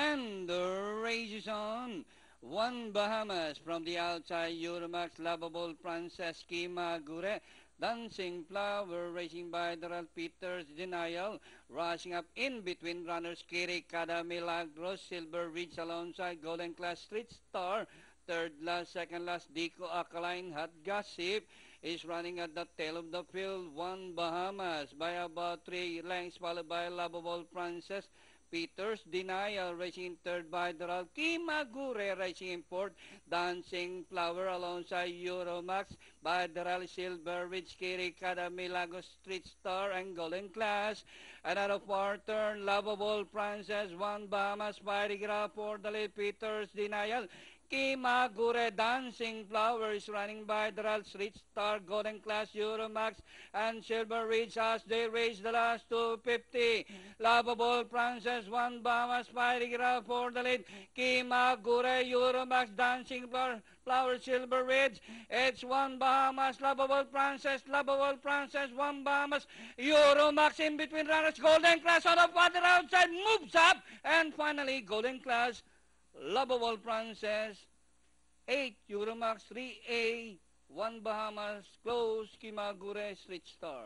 And the race is on. One Bahamas from the outside, Euromax, Lovable, Franceschi Magure, Dancing Flower, racing by Daryl Peters, Denial, rushing up in between runners, Kirikada Milagros, Silver Ridge alongside Golden Class, Street Star, third last, second last, Dico Alkaline, Hot Gossip is running at the tail of the field. One Bahamas by about 3 lengths, followed by Lovable Princess Peters, Denial racing in third by Doral, Kimagure racing in fourth, Dancing Flower alongside Euromax by Doral, Silver Ridge, Kirikada, Milagros, Street Star, and Golden Class. Another fourth turn, Lovable Princess, One Bahamas fighting it out for the lead, Peters, Denial, Kimagure, Dancing Flower is running by Doral, Street Star, Golden Class, Euromax, and Silver Ridge as they race the last 250. Lovable Princess, One Bahamas fighting it out for the lead. Kimagure, Euromax, Dancing Flower, Silver Ridge. It's One Bahamas, Lovable Princess, One Bahamas, Euromax in between runners. Golden Class on the water outside, moves up, and finally Golden Class, Lovable Princess, 8 Euromax, 3A, 1 Bahamas, close, Kimagure, Street Star.